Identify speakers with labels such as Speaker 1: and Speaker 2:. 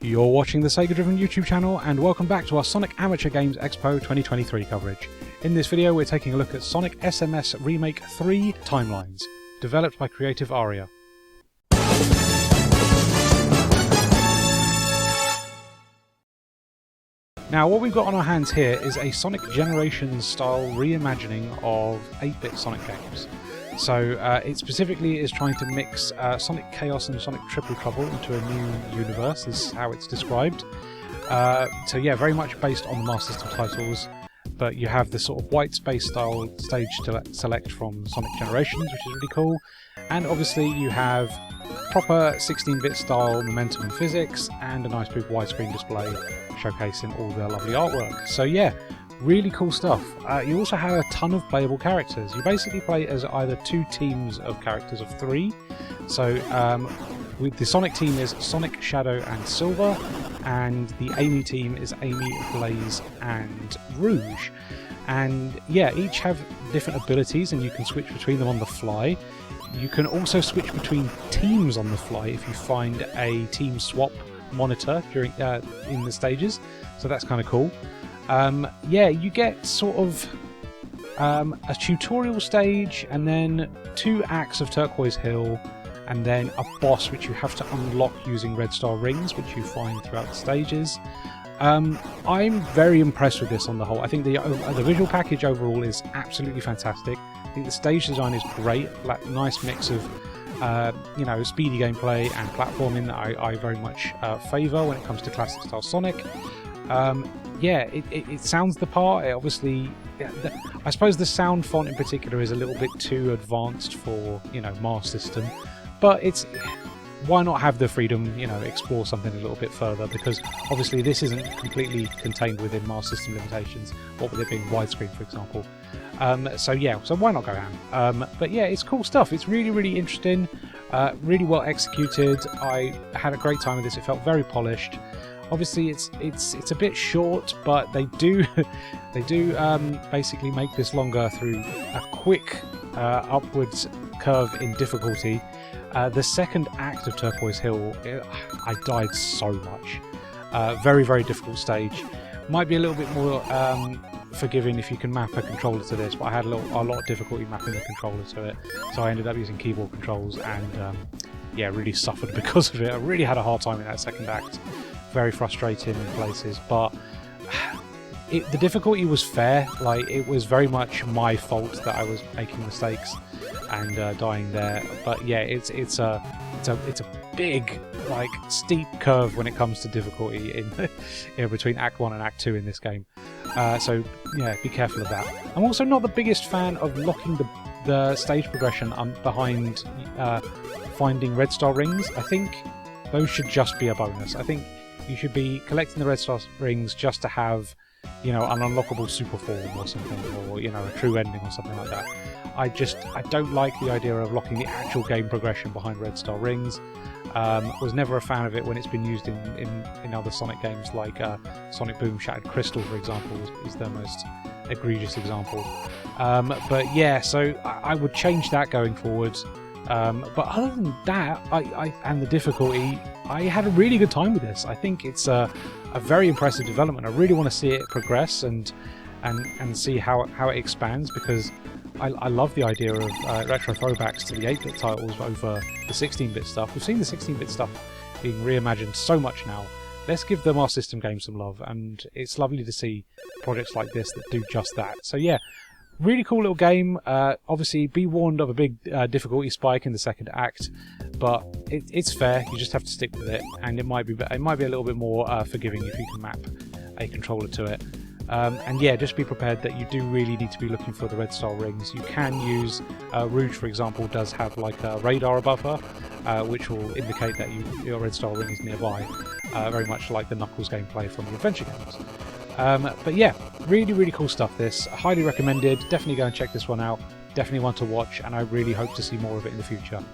Speaker 1: You're watching the Sega Driven YouTube channel, and welcome back to our Sonic Amateur Games Expo 2023 coverage. In this video we're taking a look at Sonic SMS Remake 3 Timelines, developed by Creative Araya. Now what we've got on our hands here is a Sonic Generations style reimagining of 8-bit Sonic games. So it specifically is trying to mix Sonic Chaos and Sonic Triple Trouble into a new universe, is how it's described. So yeah, very much based on the Master System titles, but you have the sort of white space style stage to select from Sonic Generations, which is really cool. And obviously you have proper 16-bit style momentum and physics, and a nice big widescreen display showcasing all their lovely artwork. So yeah, really cool stuff. You also have a ton of playable characters. You basically play as either two teams of characters of 3. So with the Sonic team is Sonic, Shadow and Silver, and the Amy team is Amy, Blaze and Rouge. And yeah, each have different abilities and you can switch between them on the fly. You can also switch between teams on the fly if you find a team swap monitor during in the stages, so that's kind of cool. Yeah, you get sort of a tutorial stage, and then 2 acts of Turquoise Hill, and then a boss which you have to unlock using red star rings, which you find throughout the stages. I'm very impressed with this on the whole. I think the visual package overall is absolutely fantastic. I think the stage design is great, like nice mix of you know, speedy gameplay and platforming that I very much favour when it comes to classic style Sonic. Yeah, it sounds the part. It obviously, I suppose the sound font in particular is a little bit too advanced for, you know, Master System, but it's, why not have the freedom, you know, explore something a little bit further, because obviously this isn't completely contained within Master System limitations, what with it being widescreen, for example. So yeah, so why not go ham? But yeah, it's cool stuff. It's really, really interesting, really well executed. I had a great time with this. It felt very polished. Obviously, it's a bit short, but they do basically make this longer through a quick upwards curve in difficulty. The second act of Turquoise Hill, I died so much. Very, very difficult stage. Might be a little bit more forgiving if you can map a controller to this, but I had a lot of difficulty mapping the controller to it, so I ended up using keyboard controls, and yeah, really suffered because of it. I really had a hard time in that second act. Very frustrating in places, but the difficulty was fair. Like, it was very much my fault that I was making mistakes and dying there. But yeah, it's a big, like, steep curve when it comes to difficulty in between Act 1 and Act 2 in this game. So yeah, be careful of that. I'm also not the biggest fan of locking the stage progression behind finding red star rings. I think those should just be a bonus. I think you should be collecting the red star rings just to have, you know, an unlockable super form or something, or, you know, a true ending or something like that. I don't like the idea of locking the actual game progression behind red star rings. Was never a fan of it when it's been used in other Sonic games, like Sonic Boom Shattered Crystal, for example, is the most egregious example. But yeah, so I would change that going forward. But other than that, and the difficulty, I had a really good time with this. I think it's a very impressive development. I really want to see it progress and see how it expands, because I love the idea of retro throwbacks to the 8-bit titles over the 16-bit stuff. We've seen the 16-bit stuff being reimagined so much now. Let's give the Master System games some love, and it's lovely to see projects like this that do just that. So yeah, really cool little game. Obviously, be warned of a big difficulty spike in the second act, but it's fair. You just have to stick with it, and it might be a little bit more forgiving if you can map a controller to it. And yeah, just be prepared that you do really need to be looking for the red star rings. You can use Rouge, for example, does have like a radar above her, which will indicate that your red star ring is nearby. Very much like the Knuckles gameplay from the adventure games. But yeah, really, really cool stuff this. Highly recommended. Definitely go and check this one out. Definitely one to watch, and I really hope to see more of it in the future.